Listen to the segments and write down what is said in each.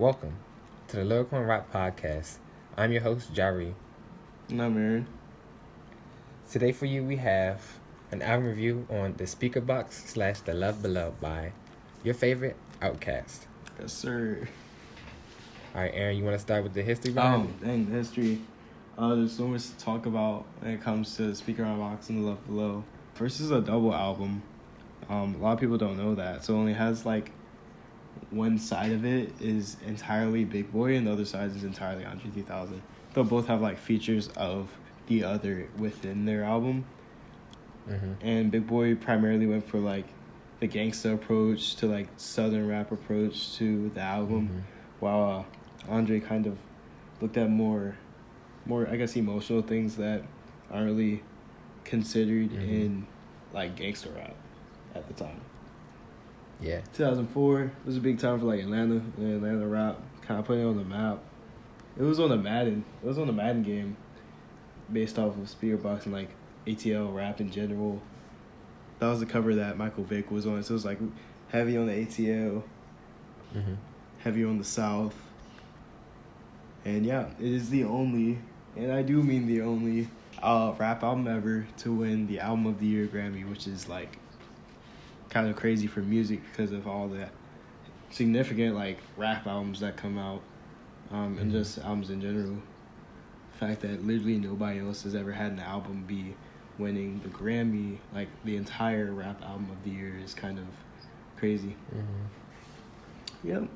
Welcome to the Lyrical and Rock Podcast. I'm your host, Jari. And I'm Aaron. Today for you, we have an album review on the Speakerboxxx / The Love Below by your favorite Outkast. Yes, sir. All right, Aaron, you want to start with the history behind it? Dang, the history. There's so much to talk about when it comes to Speakerboxxx and The Love Below. First is a double album. A lot of people don't know that. So it only has one side of it is entirely Big Boy and the other side is entirely Andre 3000. They'll both have features of the other within their album. Mm-hmm. And Big Boy primarily went for the gangsta approach to southern rap approach to the album, Mm-hmm. while Andre kind of looked at more I guess emotional things that aren't really considered in gangsta rap at the time. Yeah. 2004 was a big time for Atlanta rap, kind of putting it on the map. It was on the Madden game, based off of Speakerboxxx and ATL rap in general. That was the cover that Michael Vick was on. So it was heavy on the ATL, Mm-hmm. heavy on the South. And yeah, it is the only, and I do mean the only, rap album ever to win the Album of the Year Grammy, which is kind of crazy for music because of all the significant rap albums that come out, and just albums in general. The fact that literally nobody else has ever had an album be winning the Grammy, the entire rap album of the year, is kind of crazy. Mm-hmm. Yep.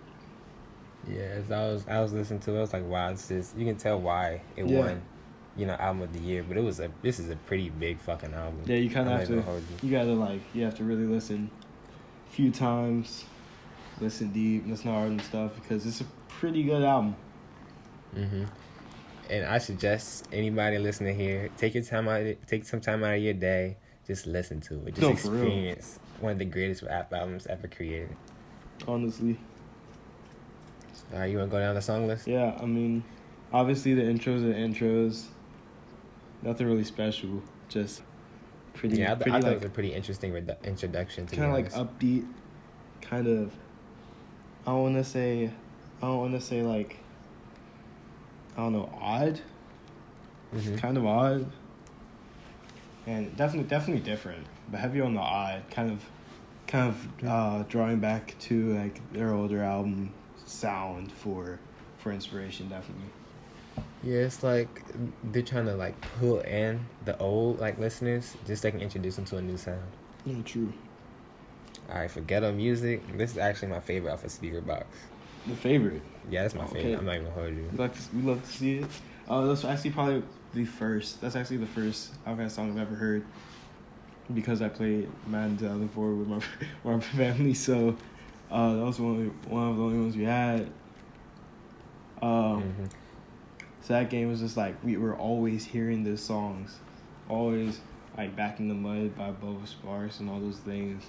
Yeah, as I was listening to it, I was like, wow, you can tell why it won, album of the year. But this is a pretty big fucking album. Yeah, you kind of have to, you have to really listen a few times, listen deep, listen hard and stuff, because it's a pretty good album. Mm-hmm. And I suggest anybody listening here, take some time out of your day, just listen to it. Just experience one of the greatest rap albums ever created. Honestly. All right, you want to go down the song list? Yeah, I mean, obviously the intros are intros. Nothing really special, just pretty. Yeah, I thought it was a pretty interesting introduction to kind of upbeat, kind of. I don't want to say I don't know, odd. Mm-hmm. Kind of odd. And definitely different, but heavy on the odd. Kind of drawing back to their older album sound for inspiration, definitely. Yeah, it's they're trying to pull in the old listeners, just so they can introduce them to a new sound. Yeah, true. All right, for ghetto music, this is actually my favorite off of Speakerboxxx. The favorite? Yeah, that's my favorite. I'm not even gonna hold you. We love to see it. That's actually probably the first. That's actually the first Outkast song I've ever heard, because I played Madden 2004 with my family. So that was one of the only ones we had. Mm-hmm. So that game was just we were always hearing those songs, always Back in the Mud by Bubba Sparks and all those things.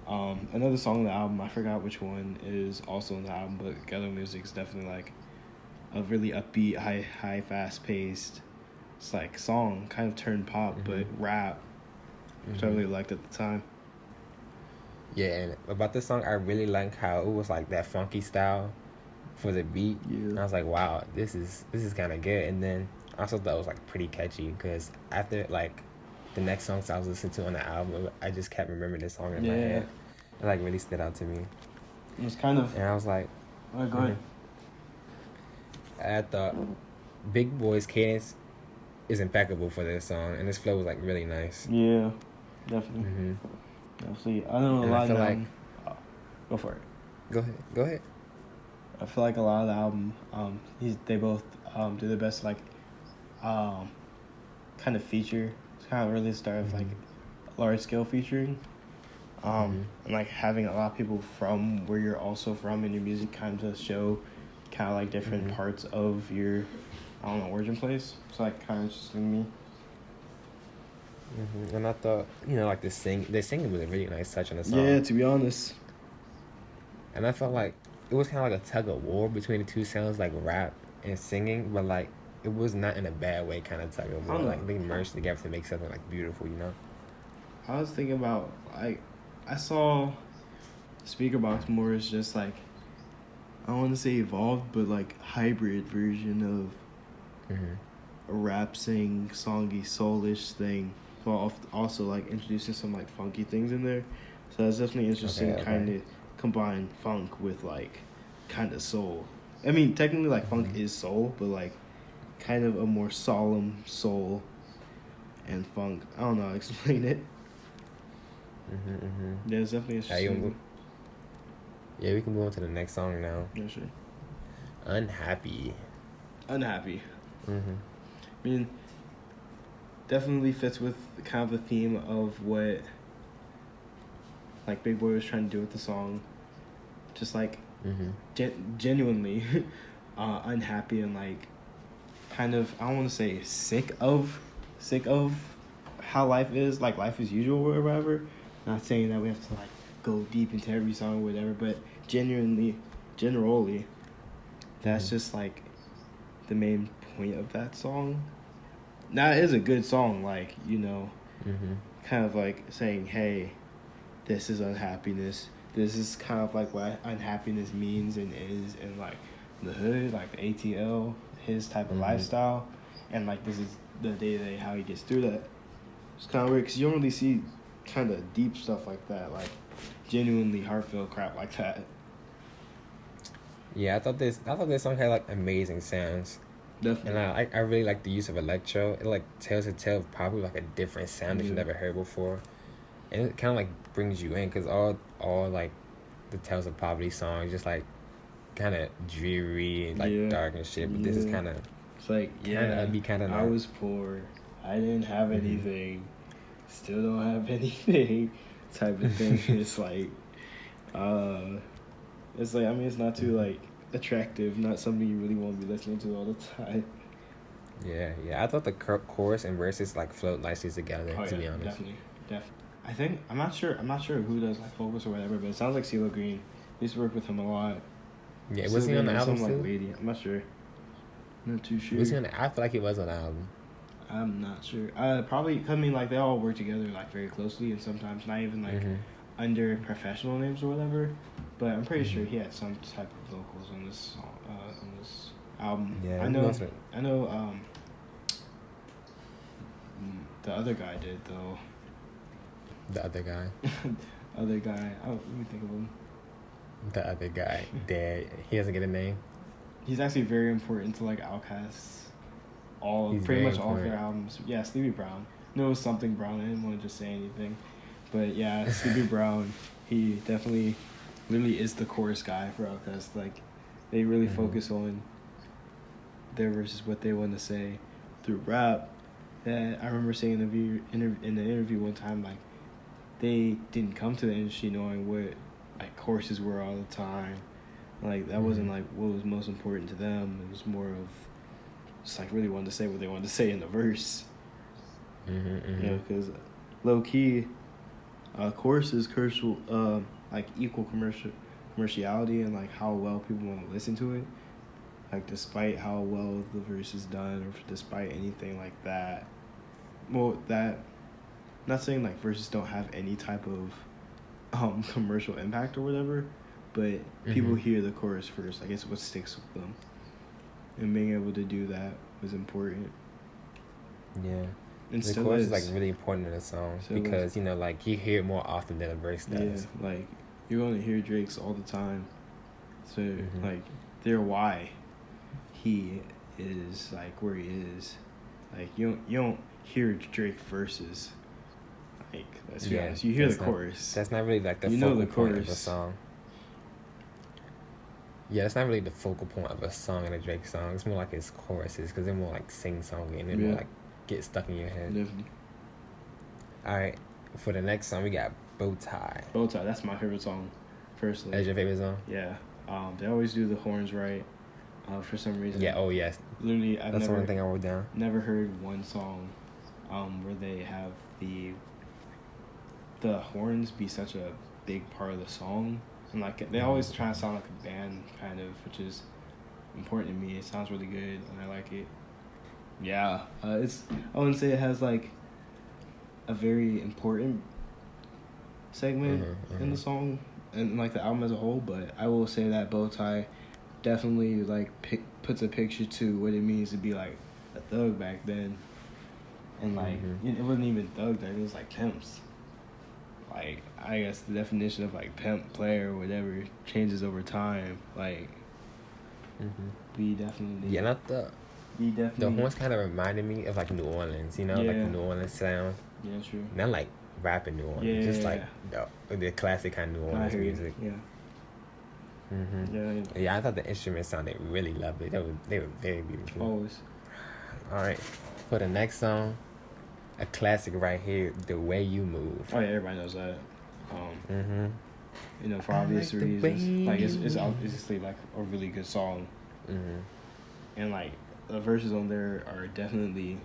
Another song on the album, I forgot which one, is also on the album, but ghetto music is definitely a really upbeat, high fast paced, it's song, kind of turned pop, but rap, which I really liked at the time. Yeah, and about this song, I really like how it was that funky style for the beat. Yeah. And I was like, wow, this is kind of good. And then I also thought it was pretty catchy, because after the next songs I was listening to on the album, I just kept remembering this song in my head. It really stood out to me. It was kind of. And I was like, go ahead. I thought Big Boy's cadence is impeccable for this song, and this flow was really nice. Yeah, definitely. Mm-hmm. Definitely. I know a and lot I feel of go for it. Go ahead. I feel a lot of the album, they both do their best kind of feature. It's kind of really start with large scale featuring. And having a lot of people from where you're also from in your music kind of show kind of different parts of your, origin place. It's kind of interesting to me. Mm-hmm. And I thought, the singing was a really nice touch on the song. Yeah, to be honest. And I felt it was kind of a tug of war between the two sounds, rap and singing, but it was not in a bad way kind of tug of war. They merged together to make something beautiful, I was thinking about I saw Speakerboxxx more as just I want to say evolved, but like hybrid version of a rap sing songy soulish thing, while also like introducing some like funky things in there. So that's definitely interesting. Okay. Kind of combine funk with like kind of soul. I mean, technically like funk is soul, but like kind of a more solemn soul and funk. I don't know how to explain it. Yeah, it's definitely interesting. Yeah, we can move on to the next song now. Yeah, sure. Unhappy. Unhappy. I mean, definitely fits with kind of the theme of what like Big Boy was trying to do with the song. Just like genuinely unhappy and like kind of, I don't want to say sick of how life is, like life as usual or whatever. Not saying that we have to like go deep into every song or whatever, but generally, that's just like the main point of that song. Now, it is a good song, like, you know, kind of like saying, hey, this is unhappiness. This is kind of like what unhappiness means and is in like the hood, like the ATL, his type of lifestyle. And like this is the day-to-day how he gets through that. It's kind of weird because you don't really see kind of deep stuff like that, like genuinely heartfelt crap like that. Yeah, I thought this song had like amazing sounds. Definitely. And I really like the use of electro. It like tells a tale of probably like a different sound that you've never heard before. And it kind of like brings you in because all like the Tales of Poverty songs just like kind of dreary and like dark and shit. But this is kind of, it's like, upbeat, kind of. I was poor. I didn't have anything. Still don't have anything. Type of thing. It's like, I mean, it's not too like attractive. Not something you really want to be listening to all the time. Yeah. I thought the chorus and verses like flowed nicely together. To be honest, definitely. I think I'm not sure who does like vocals or whatever, but it sounds like CeeLo Green. I used to work with him a lot. Yeah, was he on the album too? Like lady, I'm not sure. Not too sure. Was he on I feel like he was on the album. I'm not sure. Probably. I mean, like they all work together like very closely, and sometimes not even like under professional names or whatever. But I'm pretty sure he had some type of vocals on this song, on this album. Yeah, I know. The other guy did though. The other guy. Other guy. Oh, let me think of him. The other guy. Dead. He doesn't get a name. He's actually very important to like Outkast. Pretty much all of their albums. Yeah, Stevie Brown. No, it was something Brown. I didn't want to just say anything. But yeah, Stevie Brown, he definitely literally is the chorus guy for Outkast. Like, they really focus on their verses, what they want to say through rap. And I remember saying in the interview one time, like, they didn't come to the industry knowing what like courses were all the time. Like that wasn't like what was most important to them. It was more of just like really wanted to say what they wanted to say in the verse. You know, because low key, courses like equal commerciality and like how well people want to listen to it. Like despite how well the verse is done or despite anything like that. Well, that. Not saying like verses don't have any type of commercial impact or whatever, but people hear the chorus first. Like it's what sticks with them, and being able to do that was important. Yeah, and the chorus is like really important in a song because you know like you hear it more often than a verse does. Yeah, like you're gonna hear Drake's all the time, so like they're why he is like where he is. Like you don't hear Drake verses. Like, let's be honest. You hear the chorus. That's not really like the focal point of a song. Yeah, it's not really the focal point of a song in a Drake song. It's more like his choruses because they're more like sing-songy and they're more like get stuck in your head. Definitely. All right, for the next song we got Bow Tie. Bow Tie, that's my favorite song, personally. That's your favorite song? Yeah. They always do the horns right, for some reason. Yeah. Oh yes. Literally, that's one thing I wrote down. Never heard one song, where they have the horns be such a big part of the song, and like they always try to sound like a band kind of, which is important to me. It sounds really good and I like it. Yeah, I wouldn't say it has like a very important segment in the song and like the album as a whole, but I will say that Bow Tie definitely like puts a picture to what it means to be like a thug back then, and like it wasn't even thug then, it was like pimps. Like I guess the definition of like pimp, player, whatever changes over time. Like we definitely Yeah, not the horns kind of reminded me of like New Orleans, you know, like the New Orleans sound. Yeah, true. Not like rapping New Orleans, just like the classic kind of New Orleans music. Yeah. Yeah, I thought the instruments sounded really lovely. They were very beautiful. Always. All right, for the next song, a classic right here, "The Way You Move." Oh yeah, everybody knows that. You know, for obvious reasons. Like it's obviously like a really good song. And like the verses on there are definitely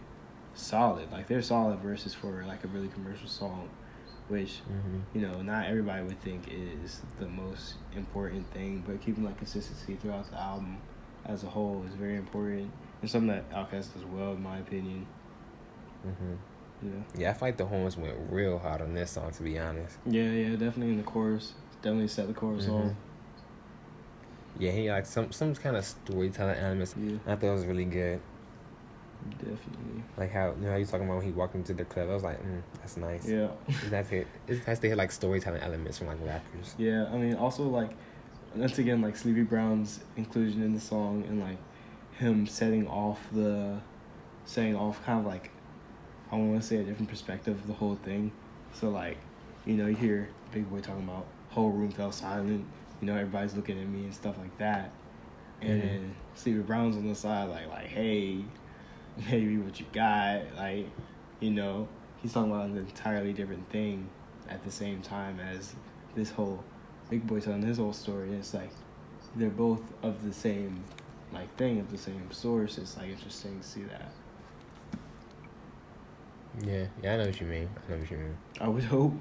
solid. Like they're solid verses for like a really commercial song, which you know not everybody would think is the most important thing, but keeping like consistency throughout the album as a whole is very important, and something that Outkast does well in my opinion. Yeah, I feel like the horns went real hard on this song, to be honest. Yeah, definitely in the chorus. Definitely set the chorus off. Yeah, he like some kind of storytelling elements. Yeah. I thought it was really good. Definitely. Like how you talking about when he walked into the club. I was like, that's nice. Yeah. It's nice to hear like storytelling elements from like rappers. Yeah, I mean also like once again like Sleepy Brown's inclusion in the song and like him setting off kind of like I want to say a different perspective of the whole thing. So like, you know, you hear Big Boy talking about whole room fell silent. You know, everybody's looking at me and stuff like that. And then Sleepy Brown's on the side like, hey, maybe what you got. Like, you know, he's talking about an entirely different thing at the same time as this whole Big Boy telling his whole story. It's like they're both of the same like thing, of the same source. It's like interesting to see that. Yeah, I know what you mean. I would hope.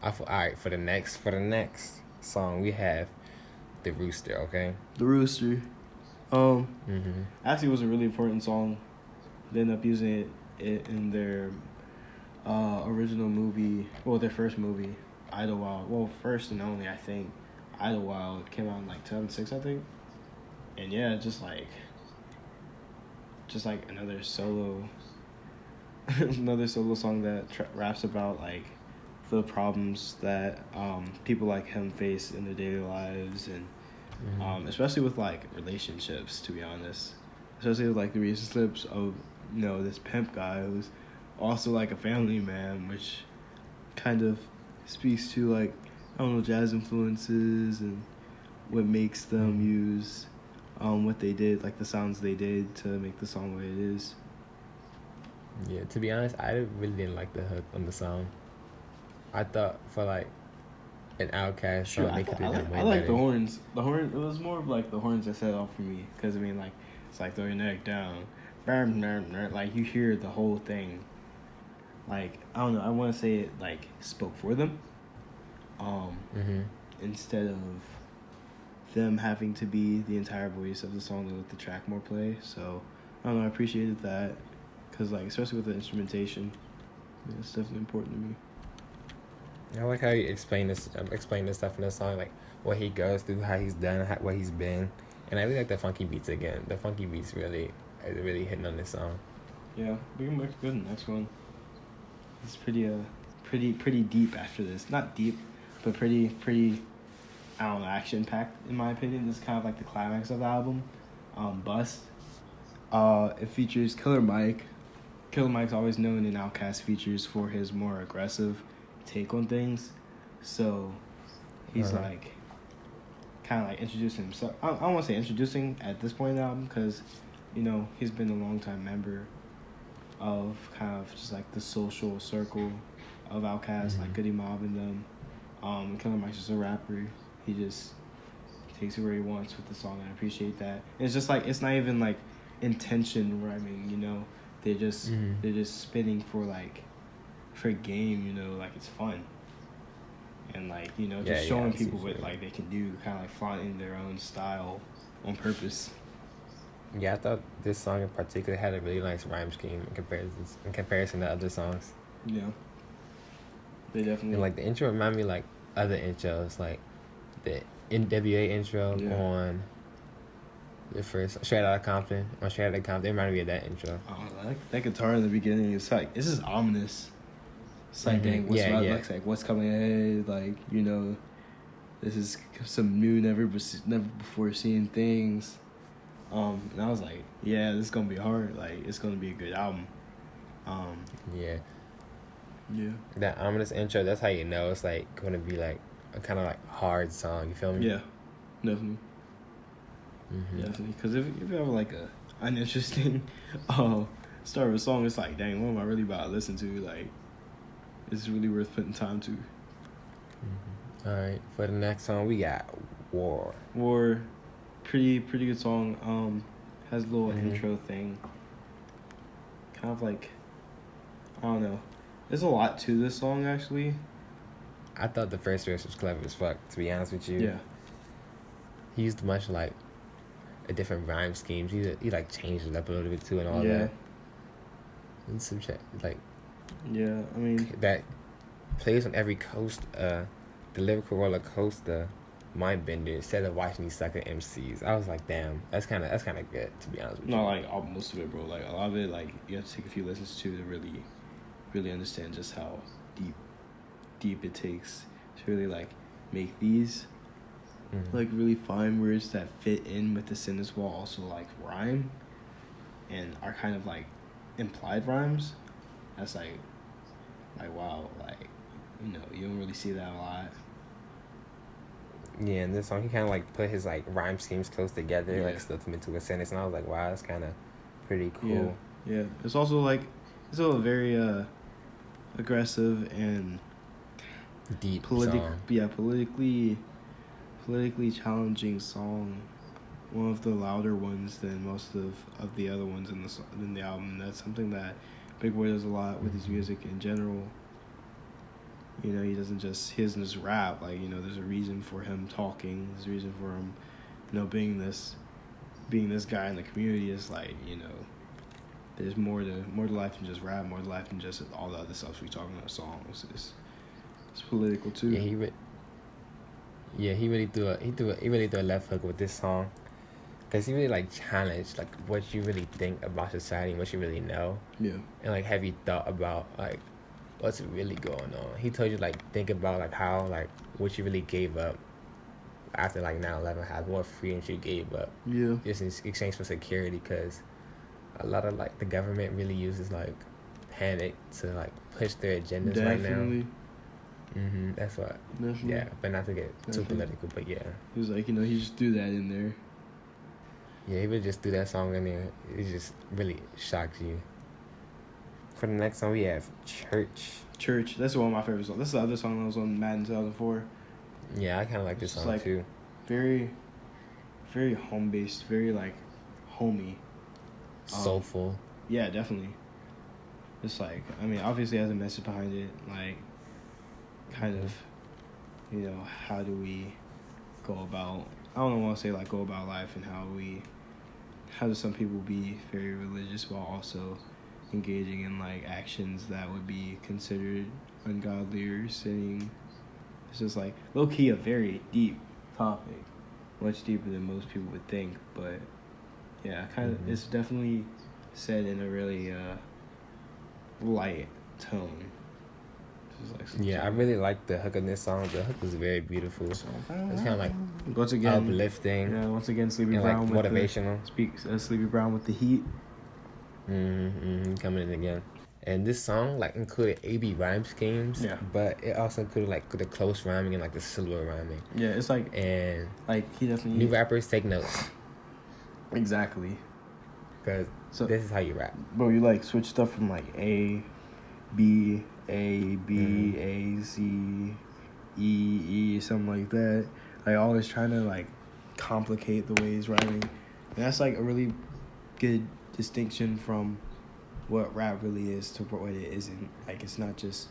All right, for the next song we have The Rooster. Okay. The Rooster. Actually, it was a really important song. They ended up using it in their original movie. Well, their first movie, Idlewild. Well, first and only, I think. Idlewild came out in like 2006, I think. And yeah, just like another solo. Another solo song that raps about like the problems that people like him face in their daily lives, and especially with like relationships, to be honest, especially with like the relationships of, you know, this pimp guy who's also like a family man, which kind of speaks to like, I don't know, jazz influences and what makes them use what they did, like the sounds they did to make the song what it is. Yeah, to be honest, I really didn't like the hook on the song. I thought for like an Outkast song, they could have done way better. I like the horns. The horn. It was more of like the horns that set off for me, because I mean, like it's like throw your neck down, like you hear the whole thing. Like I don't know. I want to say it like spoke for them. Instead of them having to be the entire voice of the song to let the track more play. So I don't know. I appreciated that. Because, like, especially with the instrumentation, yeah, it's definitely important to me. I like how you explain this stuff in the song, like what he goes through, how he's done, what he's been, and I really like the funky beats again. The funky beats really hitting on this song. Yeah, we can make good in the next one. It's pretty deep after this. Not deep, but pretty. I don't know, action packed in my opinion. This is kind of like the climax of the album. Bust. It features Killer Mike. Killer Mike's always known in Outkast features for his more aggressive take on things. So he's like kind of like introducing himself. I don't want to say introducing at this point in the album, because, you know, he's been a long-time member of kind of just like the social circle of Outkast, like Goody Mob and them. Killer Mike's just a rapper. He just takes it where he wants with the song, and I appreciate that. And it's just like, it's not even like intention rhyming, you know. They're just spitting for game, you know, like it's fun, and like, you know, just showing people what like they can do, kind of like flaunting their own style on purpose. Yeah, I thought this song in particular had a really nice rhyme scheme in comparison to other songs. Yeah, they definitely. And like the intro reminded me like other intros, like the NWA intro on The first Straight Outta Compton or Straight Outta Compton. It reminded me of that intro. Oh, that guitar in the beginning, it's just ominous. It's like, dang, what's about looks like? What's coming ahead? Like, you know, this is some new, never before seen things. And I was like, yeah, this is gonna be hard. Like, it's gonna be a good album. Yeah. Yeah. That ominous intro. That's how you know it's like gonna be like a kind of like hard song. You feel me? Yeah, definitely. Definitely. Because if you have like a uninteresting start of a song, it's like, dang, what am I really about to listen to? Like, it's really worth putting time to. All right, for the next song we got War. War, pretty good song. Has a little intro thing. Kind of like, I don't know. There's a lot to this song actually. I thought the first verse was clever as fuck. To be honest with you. Yeah. He used much like a different rhyme schemes. He like changed it up a little bit too and all Yeah. that. And some shit like. Yeah, I mean that plays on every coast. The lyrical roller coaster, mind bender. Instead of watching these sucker MCs, I was like, damn, that's kind of good to be honest with you. Not like most of it, bro. Like a lot of it, like you have to take a few listens to really understand just how deep it takes to really like make these like really fine words that fit in with the sentence while also like rhyme and are kind of like implied rhymes. That's like wow, like, you know, you don't really see that a lot. Yeah, and this song he kind of like put his like rhyme schemes close together, like stuff them into a sentence, and I was like, wow, that's kind of pretty cool. Yeah. It's also like a very aggressive and deep song. Yeah, politically challenging song. One of the louder ones than most of the other ones in the album. That's something that Big Boy does a lot with his music in general. You know, he doesn't just rap. Like, you know, there's a reason for him talking. There's a reason for him, you know, being this guy in the community. Is like, you know, there's more to life than just rap. More to life than just all the other stuff we talking about songs. It's political too. Yeah, he really threw a left hook with this song. Because he really, like, challenged, like, what you really think about society and what you really know. Yeah. And, like, have you thought about, like, what's really going on? He told you, like, think about, like, how, like, what you really gave up after, like, 9/11, how more freedoms you gave up. Yeah. Just in exchange for security, because a lot of, like, the government really uses, like, panic to, like, push their agendas right now. That's what. Definitely. Yeah, but not to get too political, but yeah. He was like, you know, he just threw that in there. Yeah, he would just do that song in there. It just really shocks you. For the next song, we have Church. Church. That's one of my favorite songs. This is the other song that was on Madden 2004. Yeah, I kind of like this song like, too. Very, very home-based. Very, like, homey. Soulful. Yeah, definitely. It's like, I mean, obviously has a message behind it. Like, kind of, you know, how do we go about... I don't want to say like go about life and how do some people be very religious while also engaging in like actions that would be considered ungodly or sinning. It's just like low key a very deep topic, much deeper than most people would think. But yeah, kind of it's definitely said in a really light tone. Yeah, I really like the hook of this song. The hook was very beautiful. It's kind of like once again uplifting. Yeah, once again Sleepy Brown like with motivational. Sleepy Brown with the heat. Coming in again. And this song like included AB rhyme schemes. Yeah. But it also included like the close rhyming and like the silver rhyming. Yeah, it's like and like he definitely new rappers take notes. Exactly. Because this is how you rap. Bro, you like switch stuff from like A, B, A, B, A, C, E, something like that. Like always trying to like complicate the way he's writing. And that's like a really good distinction from what rap really is to what it isn't. Like it's not just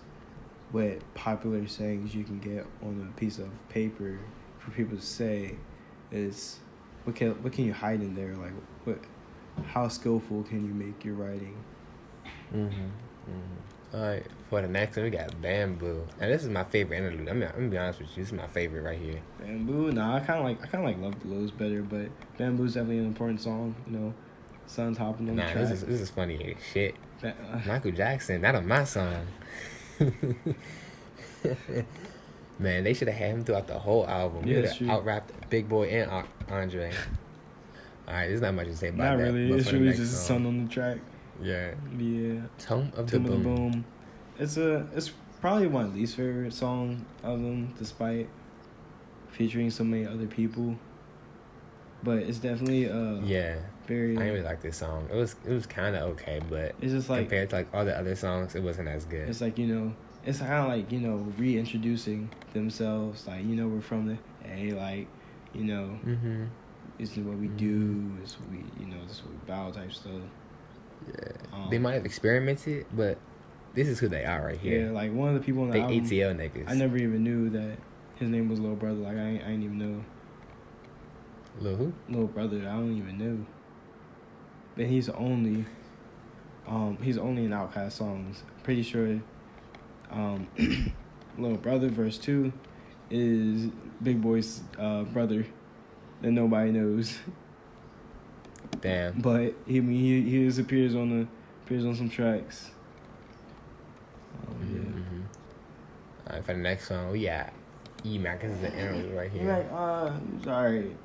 what popular sayings you can get on a piece of paper for people to say. It's what can you hide in there? Like how skillful can you make your writing? Alright, for the next one, we got Bamboo. And this is my favorite interlude. I'm gonna be honest with you, this is my favorite right here. Bamboo, nah, I kind of like Love Blows better, but Bamboo's definitely an important song. You know, Sun's hopping on the track. This is funny as shit. Michael Jackson, that on my song. Man, they should have had him throughout the whole album. Yeah, he out rapped Big Boy and Andre. Alright, there's not much to say about not that. Not really. It's really just Sun on the track. Yeah. Yeah. Tome of the Boom. It's probably my least favorite song of them, despite featuring so many other people. But it's definitely very. I didn't really like this song. It was kind of okay, but it's just like compared to like all the other songs, it wasn't as good. It's like, you know, it's kind of like, you know, reintroducing themselves. Like, you know, we're from the like, you know, this is what we do. This is what we, you know, this is what we bow type stuff. Yeah, they might have experimented, but this is who they are right here. Yeah, like one of the people on the album, ATL niggas. I never even knew that his name was Lil Brother. Like I ain't even know. Lil who? Lil Brother. I don't even know. But he's only in Outkast songs. Pretty sure. Lil Brother verse 2 is Big Boy's brother that nobody knows. Damn. But he just appears on some tracks. Yeah. Alright, for the next song, we got E-Mac. This is the interlude right here. Like, sorry.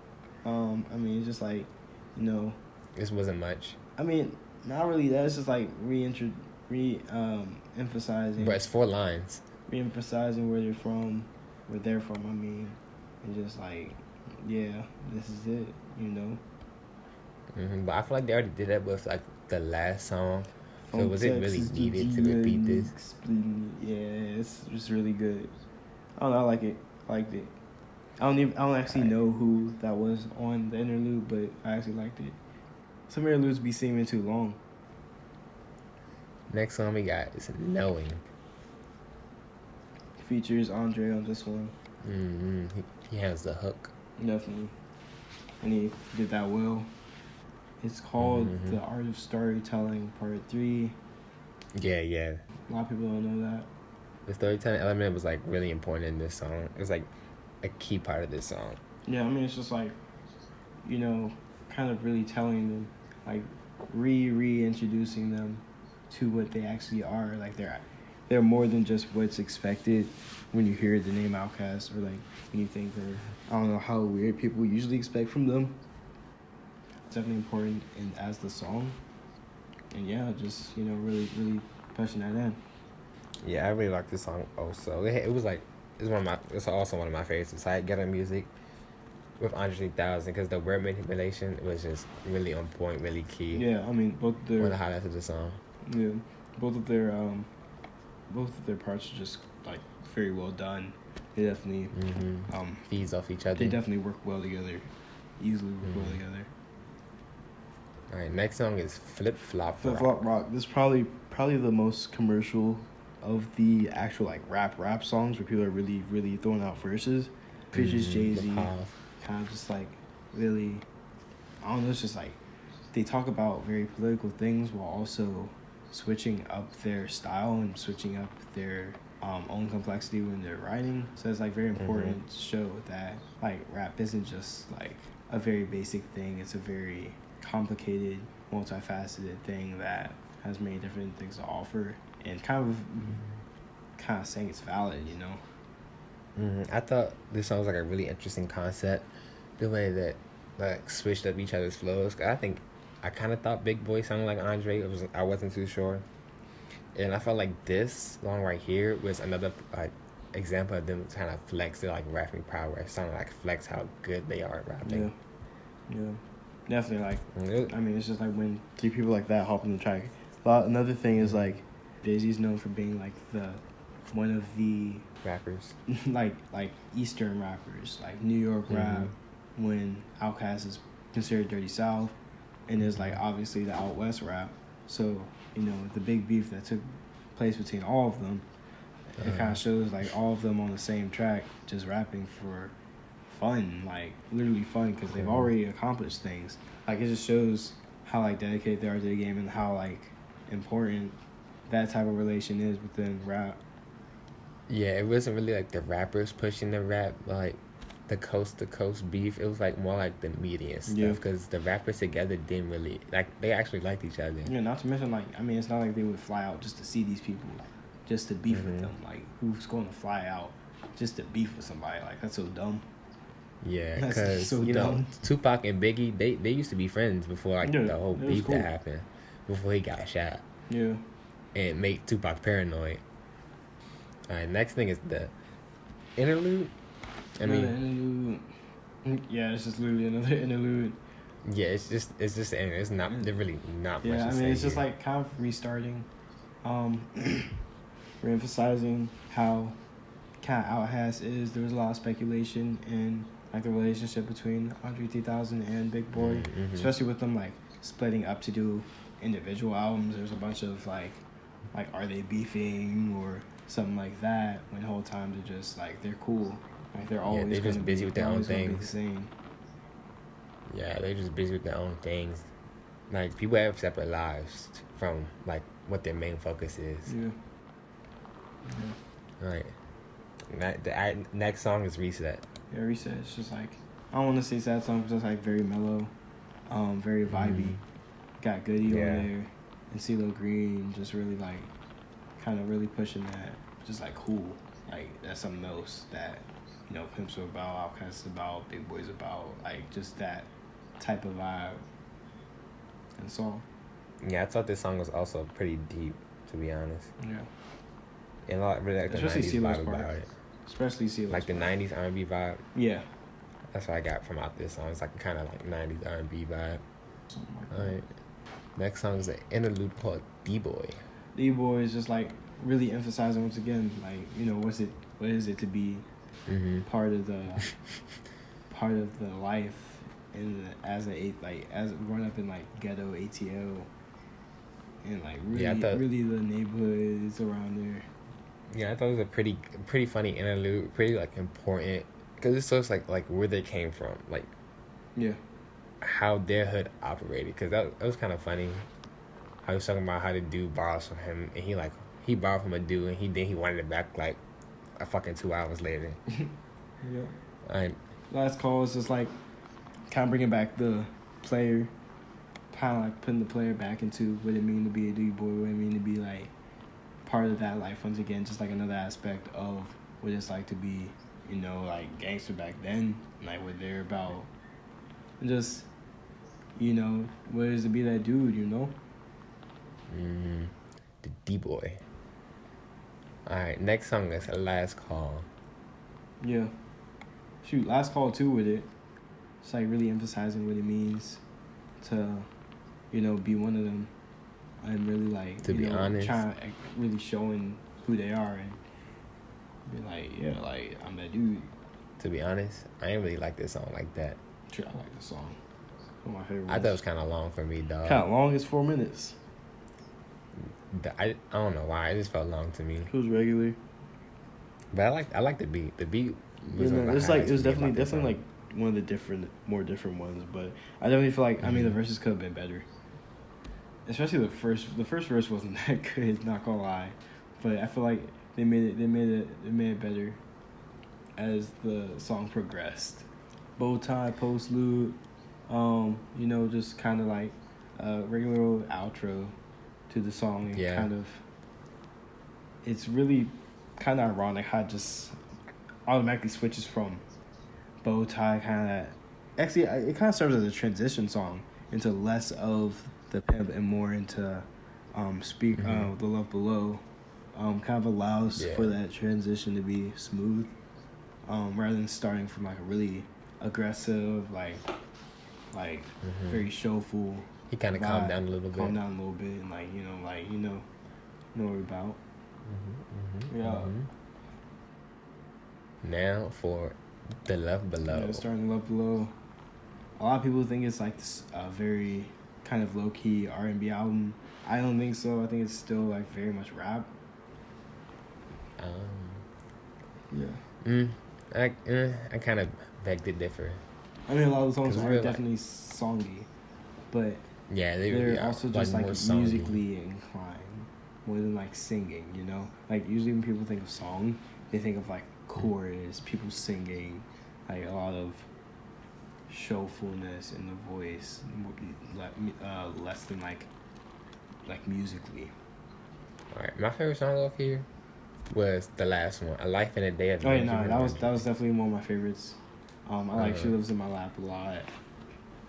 I mean, it's just like, you know. This wasn't much. I mean, not really that. It's just like emphasizing. But it's 4 lines. Re-emphasizing where they're from. I mean, and just like, yeah, this is it. You know. But I feel like they already did that with like the last song. So was it really needed to repeat this? Yeah, it's just really good. I don't know, I like it. Liked it. I don't actually know who that was on the interlude, but I actually liked it. Some interludes be seeming too long. Next song we got is Knowing. Features Andre on this one. He has the hook. Definitely. And he did that well. It's called The Art of Storytelling Part 3. Yeah. A lot of people don't know that. The storytelling element was like really important in this song. It was like a key part of this song. Yeah, I mean, it's just like, you know, kind of really telling them, like reintroducing them to what they actually are. Like they're more than just what's expected when you hear the name Outkast, or like when you think, or I don't know how weird people usually expect from them. It's definitely important as the song. And yeah, just, you know, really, really pushing that in. Yeah, I really like this song also. It's also one of my favorites beside Ghetto Music with Andre 3000, because the word manipulation was just really on point, really key. Yeah, I mean, both their... One of the highlights of the song. Yeah, both of their parts are just, like, very well done. They definitely... feeds off each other. They definitely work well together. Easily work well together. Alright, next song is Flip Flop Rock. Flip Flop Rock. This is probably the most commercial of the actual like rap songs where people are really, really throwing out verses. Features Jay-Z. Kind of just like really, I don't know, it's just like they talk about very political things while also switching up their style and switching up their own complexity when they're writing. So it's like very important to show that like rap isn't just like a very basic thing. It's a very complicated, multifaceted thing that has many different things to offer, and kind of saying it's valid, you know. I thought this song was like a really interesting concept, the way that like switched up each other's flows. I kind of thought Big Boy sounded like Andre. I wasn't too sure, and I felt like this song right here was another like example of them kind of flex their like rapping power. It sounded like flex how good they are at rapping. Yeah. Definitely, like, I mean, it's just like when 3 people like that hop on the track. Another thing is, like, Jay-Z's known for being, like, one of the... rappers. like Eastern rappers, like New York rap, when Outkast is considered Dirty South, and there's, like, obviously the Out West rap. So, you know, the big beef that took place between all of them, it kind of shows, like, all of them on the same track, just rapping for... fun, like literally fun, because they've already accomplished things. Like it just shows how like dedicated they are to the game and how like important that type of relation is within rap. Yeah, it wasn't really like the rappers pushing the rap, like the coast to coast beef. It was like more like the media stuff, because the rappers together didn't really like. They actually liked each other. Yeah, not to mention like, I mean, it's not like they would fly out just to see these people, just to beef with them. Like, who's going to fly out just to beef with somebody? Like, that's so dumb. Yeah, because so you know, Tupac and Biggie, they used to be friends before like the whole beef that happened, before he got shot. Yeah, and make Tupac paranoid. All right, next thing is the interlude. Interlude. Yeah, it's just literally another interlude. Yeah, it's just it's not. They're really not much. Yeah, I mean, it's just like kind of restarting, re-emphasizing how kind of Outkast is. There was a lot of speculation in like the relationship between Andre 3000 and Big Boy, especially with them like splitting up to do individual albums. There's a bunch of like are they beefing or something like that, when the whole time they're just like they're cool, like they're always they're just busy with their own things. Yeah, they're just busy with their own things. Like, people have separate lives from like what their main focus is. All right, the next song is Reset. Yeah, Reset. It's just like, I don't want to say sad song, but just like very mellow, very vibey. Got Goody on there, and CeeLo Green just really like kind of really pushing that, just like cool, like that's something else that, you know, Pimps are about, Outkast is about, Big Boy's about, like just that type of vibe and song. Yeah, I thought this song was also pretty deep, to be honest. Yeah, and a lot really like especially the 90s CeeLo's vibe part. about it. Especially CeeLo's like the part. 90s R&B vibe. Yeah, that's what I got from out this song. It's like kind of like 90s R&B vibe. Something like All right, next song is an interlude called D-Boy. D-Boy is just like really emphasizing once again, like, you know, what is it to be part of the life as growing up in like ghetto ATL, and like really the neighborhoods around there. Yeah, I thought it was a pretty funny interlude, pretty like important, because it shows like where they came from, like how their hood operated, because that was kind of funny. I was talking about how the dude borrows from him, and he borrowed from a dude, and he wanted it back like a fucking 2 hours later. Last call is just like kind of bringing back the player, kind of like putting the player back into what it mean to be a D-Boy, what it mean to be like part of that life once again, just like another aspect of what it's like to be, you know, like gangster back then, like what they're about, and just, you know, what it is to be that dude, you know. The D-Boy. Alright, next song is Last Call. Yeah. Shoot, Last Call too with it. It's like really emphasizing what it means to, you know, be one of them. And really like, to be honest, trying to really showing who they are and be like, yeah, like I'm that dude. To be honest, I ain't really like this song like that. Sure, I like this song. One of my favorites. I thought it was kind of long for me, dog. Kind of long? It's 4 minutes. I don't know why. It just felt long to me. It was regular. But I like the beat. The beat was it was definitely like one of the more different ones. But I definitely feel like I mean the verses could have been better. Especially the first verse wasn't that good. Not gonna lie, but I feel like they made it better as the song progressed. Bow tie, postlude, you know, just kind of like a regular old outro to the song, and kind of, it's really kind of ironic how it just automatically switches from bow tie kind of, actually it kind of serves as a transition song into less of the pimp and more into the Love Below, kind of allows for that transition to be smooth, rather than starting from like a really aggressive, like very showful. He kind of calmed down a little bit. And like, you know what we're about. Now for the Love Below. Yeah, starting Love Below. A lot of people think it's like this very kind of low key R&B album. I don't think so. I think it's still like very much rap. I kind of beg to differ. I mean, a lot of the songs are definitely songy, but they're really also just like musically inclined. more than like singing, you know? Like usually when people think of song, they think of like chorus, people singing, like a lot of showfulness in the voice, less than like musically. Alright, my favorite song off here was the last one, A Life in a Day of Oh yeah, no, that was definitely one of my favorites. I like She Lives in My Lap a lot.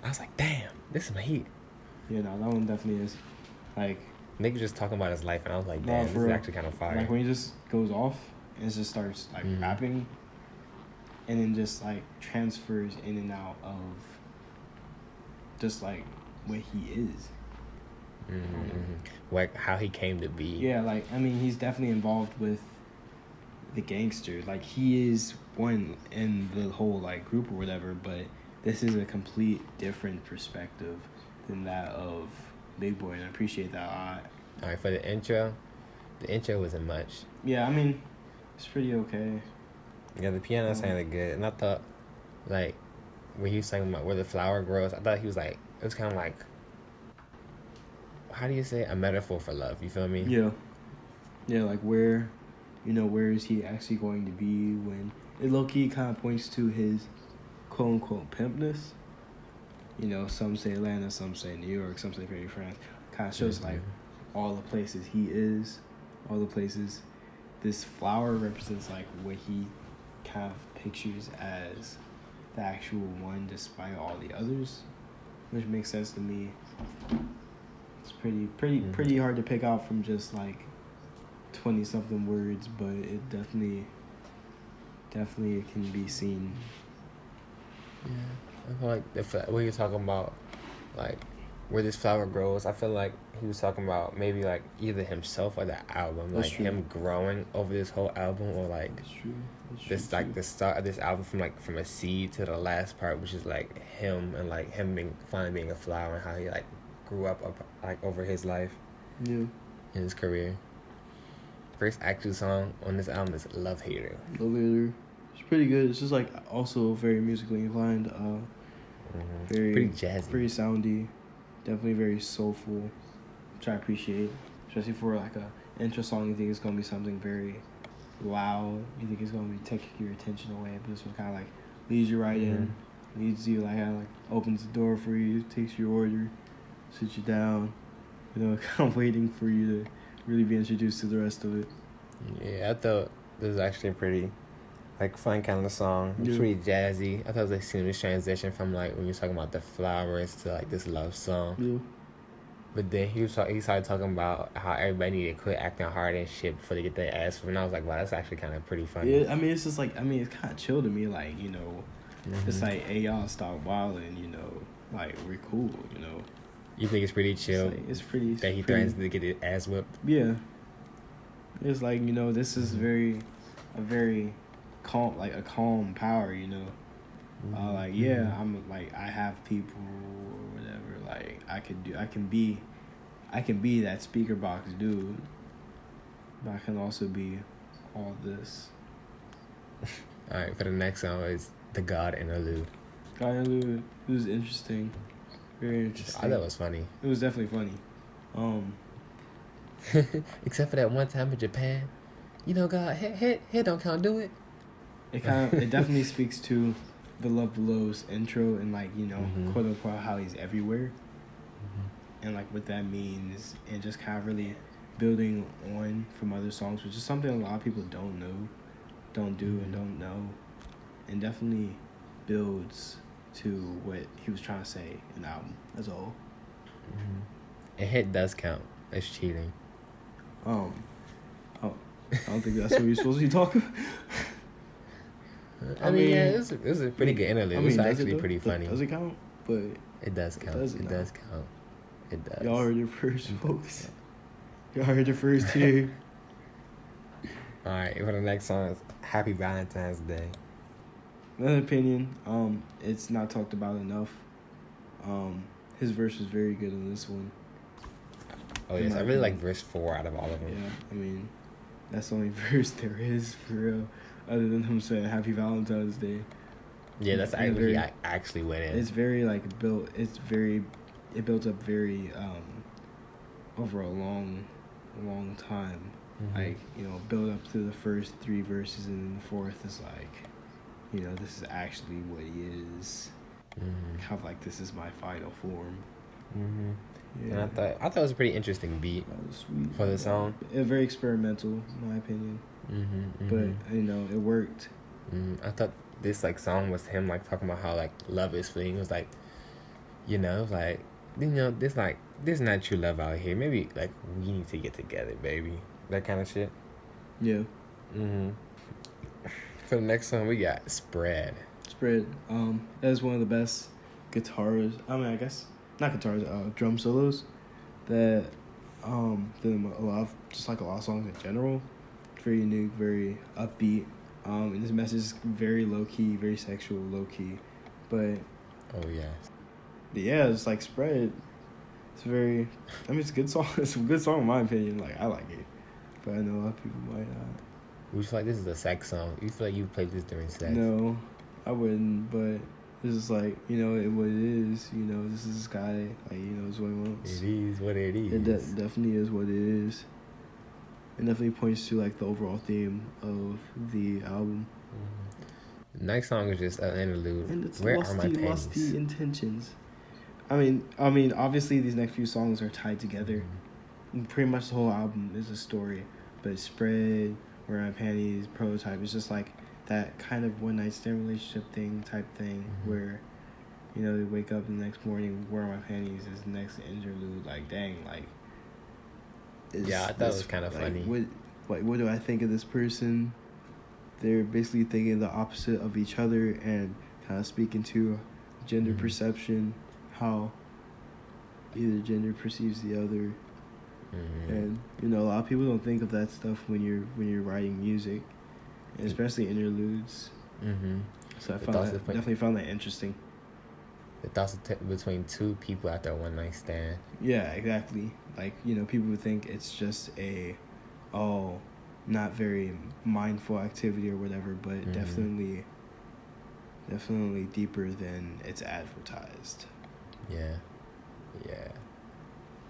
I was like, damn, this is my heat. Yeah, no, that one definitely is. Like, nigga just talking about his life, and I was like, damn, this is actually kind of fire. Like when he just goes off and just starts like rapping, and then just like transfers in and out of just like what he is. Like how he came to be. Yeah, like I mean, he's definitely involved with the gangsters. Like he is one in the whole like group or whatever, but this is a complete different perspective than that of Big Boy, and I appreciate that a lot. Alright, for the intro wasn't much. Yeah, I mean, it's pretty okay. Yeah, the piano sounded good, and I thought, like, when he was talking about where the flower grows, I thought he was like, it was kind of like, how do you say it? A metaphor for love, you feel me? Yeah. Yeah, like where is he actually going to be when it low-key kind of points to his quote-unquote pimpness. You know, some say Atlanta, some say New York, some say Paris, France. Kind of shows like all the places he is, all the places. This flower represents like what he kind of pictures as the actual one, despite all the others, which makes sense to me. It's pretty hard to pick out from just like 20-something words, but it definitely can be seen. Yeah, I feel like what you're talking about, like where this flower grows, I feel like he was talking about maybe like either himself or the album. That's like true. Him growing over this whole album, or like That's true. Like the start of this album from a seed to the last part, which is like him and like him finally being a flower, and how he like grew up like over his life. Yeah. In his career. First actual song on this album is Love Hater. Love Hater. It's pretty good. It's just like also very musically inclined. Very pretty jazzy. Very soundy. Definitely very soulful, which I appreciate. Especially for like a intro song, you think it's gonna be something very loud. You think it's gonna be taking your attention away, but this one kind of like leads you right in, leads you like opens the door for you, takes your order, sits you down. You know, kind of waiting for you to really be introduced to the rest of it. Yeah, I thought this was actually a pretty like fun kind of song. It's pretty jazzy. I thought it was like seamless transition from like when you're talking about the flowers to like this love song. Yeah. But then he started talking about how everybody needed to quit acting hard and shit before they get their ass. And I was like, wow, that's actually kind of pretty funny. Yeah, I mean, it's just like, it's kind of chill to me. Like, you know, it's like, hey, y'all stop wilding, you know, like, we're cool, you know. You think it's pretty chill? It's pretty. That he threatens to get his ass whipped? Yeah. It's like, you know, this is a very calm, like a calm power, you know. Like, yeah, I'm like, I have people or whatever. Like, I can be that Speakerboxxx dude, but I can also be all this. All right, for the next song is The God Interlude. God Interlude. It was interesting. Very interesting. I thought it was funny. It was definitely funny. Except for that one time in Japan, you know, God, head don't count, do it. It definitely speaks to the Love Below's intro and like, you know, quote unquote how he's everywhere, and like what that means, and just kind of really building on from other songs, which is something a lot of people don't do, and don't know, and definitely builds to what he was trying to say in the album as a whole. A hit does count as cheating. Oh, I don't think that's what you're supposed to be talking about. I mean, yeah, it was a pretty good interlude. It was actually pretty funny. Does it count? But it does count. It does count. It does. Y'all heard it first, folks. Y'all heard it first here. All right, for the next song is Happy Valentine's Day. Another opinion, it's not talked about enough. His verse was very good on this one. Oh yes, I really like verse 4 out of all of them. Yeah, I mean, that's the only verse there is for real, other than him saying Happy Valentine's Day. Yeah, that's actually he actually went in. It's very like built. It built up very over a long a long time. Mm-hmm. Like, build up to the first 3 verses, and then the fourth is like, this is actually what he is. Mm-hmm. Kind of like, this is my final form. Mm-hmm. Yeah. And I thought it was a pretty interesting beat That was sweet for the song. Very experimental, in my opinion. Mm-hmm. But it worked. I thought this like song was him like talking about how like love is fleeting. It was like, like there's not true love out here. Maybe like we need to get together, baby. That kind of shit. Yeah. Mm-hmm. For the next song, we got Spread. That is one of the best guitars. I mean, I guess not guitars. Drum solos that did a lot of songs in general. Very unique, very upbeat. And this message is very low key, very sexual, low key, but yes. But yeah, it's like Spread. It's it's a good song. It's a good song in my opinion. Like, I like it, but I know a lot of people might not. We feel like this is a sex song. You feel like you played this during sex? No, I wouldn't. But this is like, what it is. This is this guy. Like, it's what he wants. It is what it is. It definitely is what it is. It definitely points to like the overall theme of the album. Mm-hmm. The next song is just an interlude. And it's Where are my panties? lusty intentions. I mean, obviously these next few songs are tied together. Mm-hmm. Pretty much the whole album is a story, but Spread, Where Are My Panties, Prototype, it's just like that kind of one night stand relationship type thing, mm-hmm. where, they wake up the next morning, Where Are My Panties is the next interlude. Like, dang, like. Yeah, I thought it was kind of funny. What do I think of this person? They're basically thinking the opposite of each other and kind of speaking to gender mm-hmm. perception, how either gender perceives the other. Mm-hmm. And a lot of people don't think of that stuff when you're writing music, and especially interludes. Mm-hmm. So I definitely found that interesting. The thoughts between two people after a one night stand. Yeah, exactly. Like, people would think it's just not very mindful activity or whatever, but mm-hmm. definitely deeper than it's advertised. Yeah.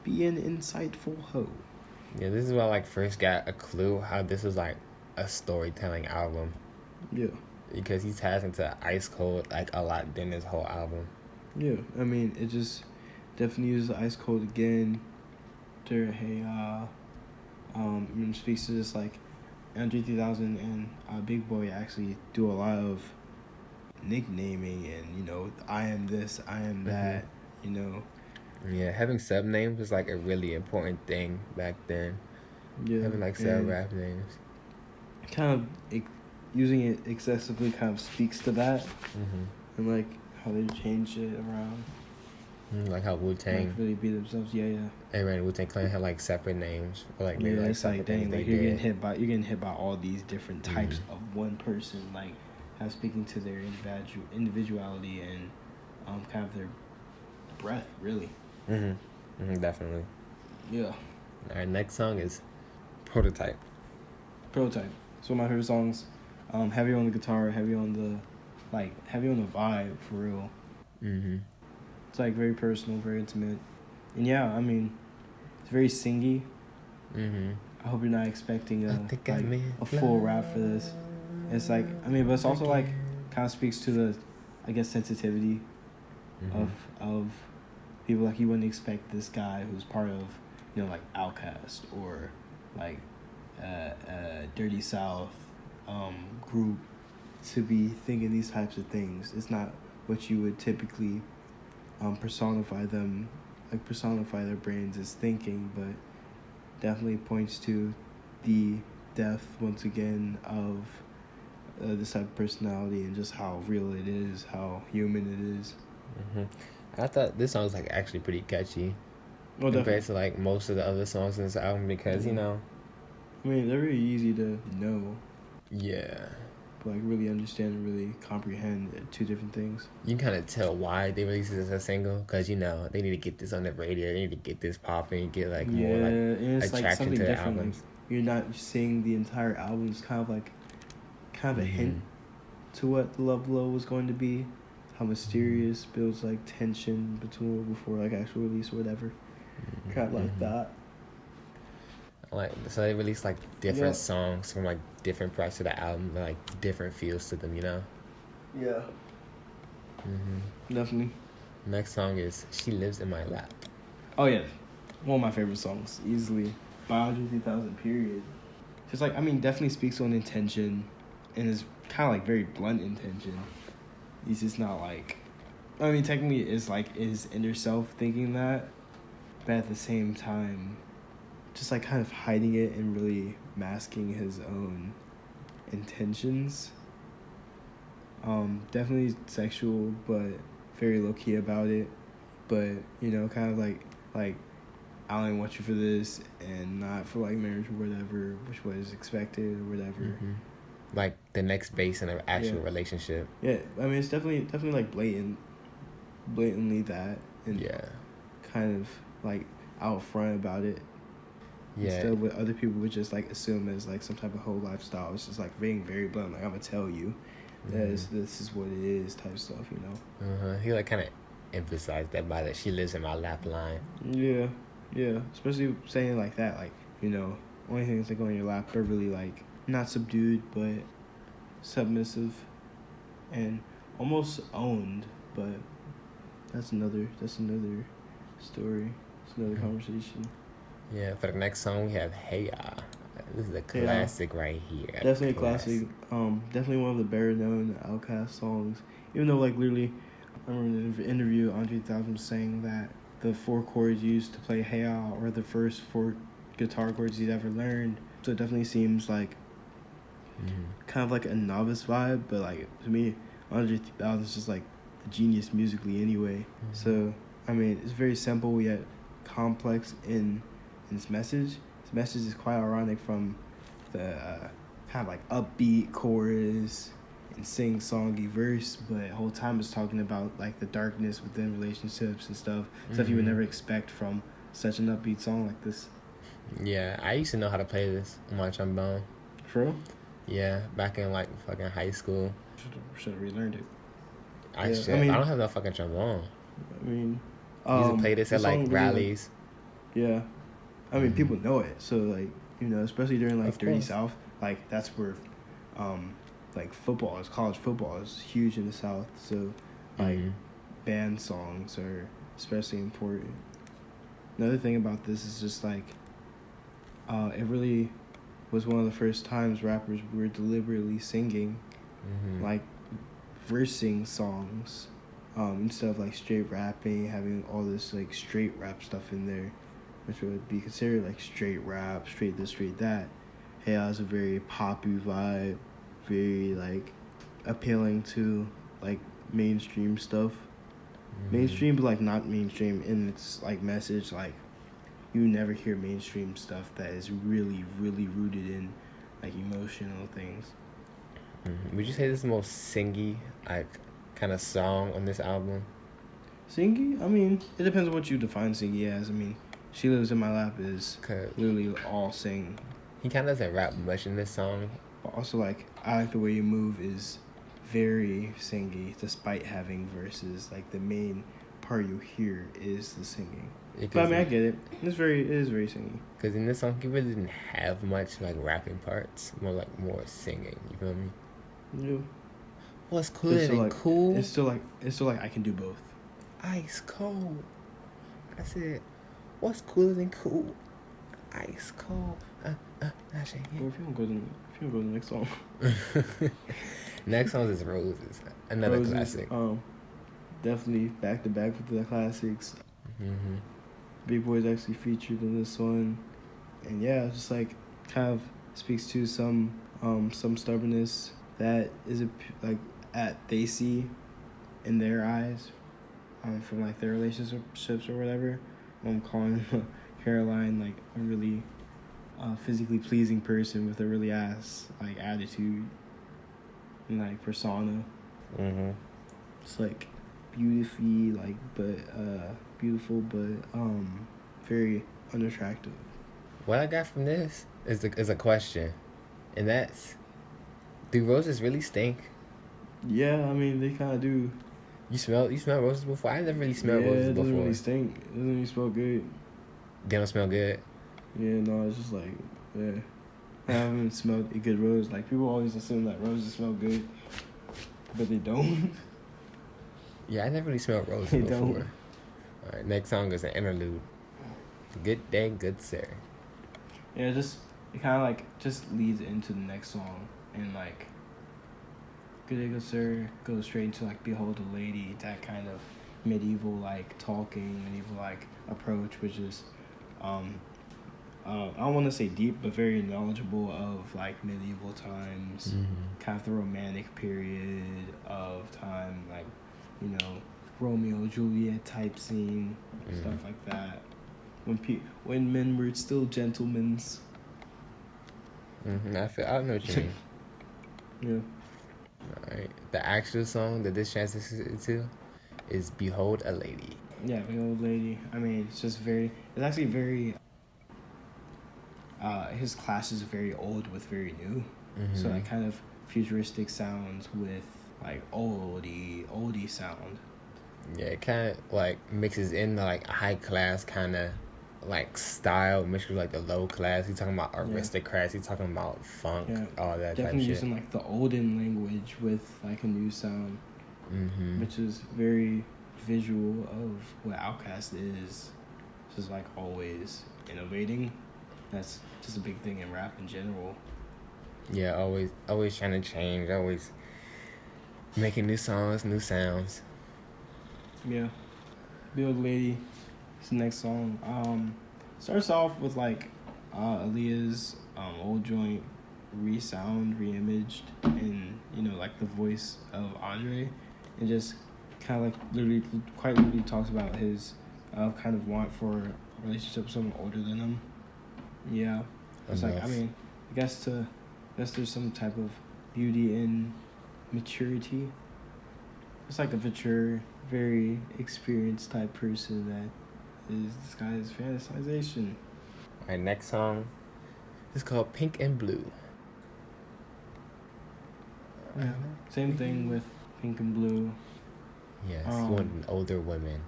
Be an insightful hoe. Yeah, this is where I like first got a clue how this was like a storytelling album. Yeah. Because he ties into Ice Cold like a lot during this whole album. Yeah, I mean, it just definitely uses Ice Cold again. Speaks to this like Andre 3000 and Big Boy actually do a lot of nicknaming and I am this, I am that, Yeah, having sub names was like a really important thing back then. Yeah, having like sub rap names. Kind of using it excessively kind of speaks to that, and like how they change it around. Like how Wu-Tang really be themselves. Yeah. Everyone in Wu-Tang Clan had like separate names for like maybe like it's like dang, like you're getting hit by all these different types of one person, like kind of speaking to their individuality and kind of their breath, really. Definitely. Yeah. All right, next song is Prototype. It's one of my favorite songs. Heavy on the guitar, heavy on the vibe, for real. It's like very personal, very intimate, and yeah, I mean, it's very singy. I hope you're not expecting a full rap for this. It's like, I mean, but it's also like kind of speaks to the, I guess, sensitivity of people. Like, you wouldn't expect this guy who's part of, like Outkast or like Dirty South group to be thinking these types of things. It's not what you would typically personify their brains as thinking, but definitely points to the depth once again of this type of personality and just how real it is, how human it is. I thought this song was like actually pretty catchy compared to like most of the other songs in this album because I mean, they're very easy to know. Yeah. But like really understand and really comprehend two different things. You can kind of tell why they released this as a single because they need to get this on the radio, they need to get this popping, get like more like attraction to the albums. Like, you're not seeing the entire album. It's kind of a hint to what the Love Below was going to be, how mysterious, builds like tension before like actual release or whatever. Kind of like that. Like, so they release like different songs from like different parts of the album, like different feels to them, you know. Yeah. Definitely. Next song is "She Lives in My Lap." Oh yeah, one of my favorite songs, easily. By Andre 3000, period. Just like, I mean, definitely speaks on intention, and is kind of like very blunt intention. He's just not like, I mean, technically it's like his inner self thinking that, but at the same time, just like kind of hiding it and really masking his own intentions. Definitely sexual, but very low key about it. But you know, kind of like I only want you for this and not for like marriage or whatever, which was expected or whatever. Like the next base in an actual relationship. Yeah, I mean it's definitely like blatantly that, and kind of like out front about it. Yeah. Instead of what other people would just like assume as like some type of whole lifestyle, it's just like being very blunt. Like, I'm gonna tell you, this is what it is, type stuff. You know. He like kind of emphasized that by that "she lives in my lap" line. Yeah, yeah. Especially saying it like that, like, you know, only things that go in your lap are really like not subdued but submissive and almost owned. But that's another story. It's another conversation. Yeah, for the next song we have "Hey Ya." This is a classic right here. Definitely a classic. Definitely one of the better known Outkast songs. Even though, like, literally, I remember in the interview, Andre 3000 was saying that the 4 chords used to play "Hey Ya" are the first 4 guitar chords he's ever learned. So it definitely seems like kind of like a novice vibe, but like to me, Andre 3000 is just like a genius musically anyway. So I mean, it's very simple yet complex in its message. His message is quite ironic from the kind of like upbeat chorus and sing-songy verse, but the whole time it's talking about like the darkness within relationships and stuff you would never expect from such an upbeat song like this. Yeah, I used to know how to play this on my trombone. For real? Yeah, back in like fucking high school. Should have relearned it. I don't have no fucking trombone. I mean, I used to play this at like rallies. Yeah, I mean, people know it, so like, you know, especially during like Dirty South, like that's where, like college football is huge in the South. So, like, band songs are especially important. Another thing about this is just like, it really was one of the first times rappers were deliberately singing, like, versing songs, instead of like straight rapping, having all this like straight rap stuff in there, which would be considered like straight rap, straight this, straight that. Hey, I was a very poppy vibe, very like appealing to like mainstream stuff. Mainstream, but like not mainstream in its like message. Like, you never hear mainstream stuff that is really, really rooted in like emotional things. Would you say this is the most singy like kind of song on this album? Singy? I mean, it depends on what you define singy as. I mean, "She Lives in My Lap" is literally all sing. He kind of doesn't rap much in this song. But also, like, "I Like the Way You Move" is very singy, despite having verses. Like, the main part you hear is the singing. But I mean, I get it. It is very singy. Because in this song, he really didn't have much like rapping parts. More singing. You feel me? Yeah. What's cooler than cool? It's still like I can do both. Ice cold. I said, what's cooler than cool? Ice cold. Well, if you don't go to the next song. Next song is Roses. Another classic. Definitely back to back with the classics. Big Boy's actually featured in this one, and yeah, it's just like kind of speaks to some stubbornness that is they see in their eyes, from like their relationships or whatever. I'm calling Caroline like a really physically pleasing person with a really ass like attitude and like persona. It's like beautiful but very unattractive. What I got from this is a question, and that's, do roses really stink? Yeah, I mean, they kind of do. You smell roses before? I never really smelled roses before. It doesn't really stink. It doesn't really smell good. They don't smell good? Yeah, no, it's just like, yeah. I haven't smelled a good rose. Like, people always assume that roses smell good, but they don't. Yeah, I never really smelled roses They before. don't. Alright, next song is an interlude. Good day, good sir. Yeah, it kind of like just leads into the next song, and like, good day, good sir, goes straight into like, behold a lady, that kind of medieval like talking, medieval like approach, which is, I don't want to say deep, but very knowledgeable of like medieval times, kind of the romantic period of time, like, you know, Romeo Juliet type scene, stuff like that. When men were still gentlemen. I know what you mean. Yeah. Alright, the actual song that this transitions into is "Behold a Lady." Yeah, the old lady. I mean, it's actually very. His clash is very old with very new, so like kind of futuristic sounds with like oldie sound. Yeah, it kind of like mixes in the like high class kind of like style mixed with like the low class. He's talking about aristocrats. He's talking about funk, all that type of shit. Using like the olden language with like a new sound, which is very visual of what Outkast is. Just like always innovating. That's just a big thing in rap in general. Yeah, always trying to change, always making new songs, new sounds. Yeah. The Old Lady is the next song. Starts off with like Aaliyah's old joint reimaged, and you know, like the voice of Andre, and just kind of like quite literally talks about his kind of want for a relationship with someone older than him. Yeah, it's like, I mean, I guess there's some type of beauty in maturity. It's like a mature, very experienced type person that is this guy's fantasization. Alright, next song is called "Pink and Blue." Yeah, same thing with Pink and Blue. Yes, you want an older woman,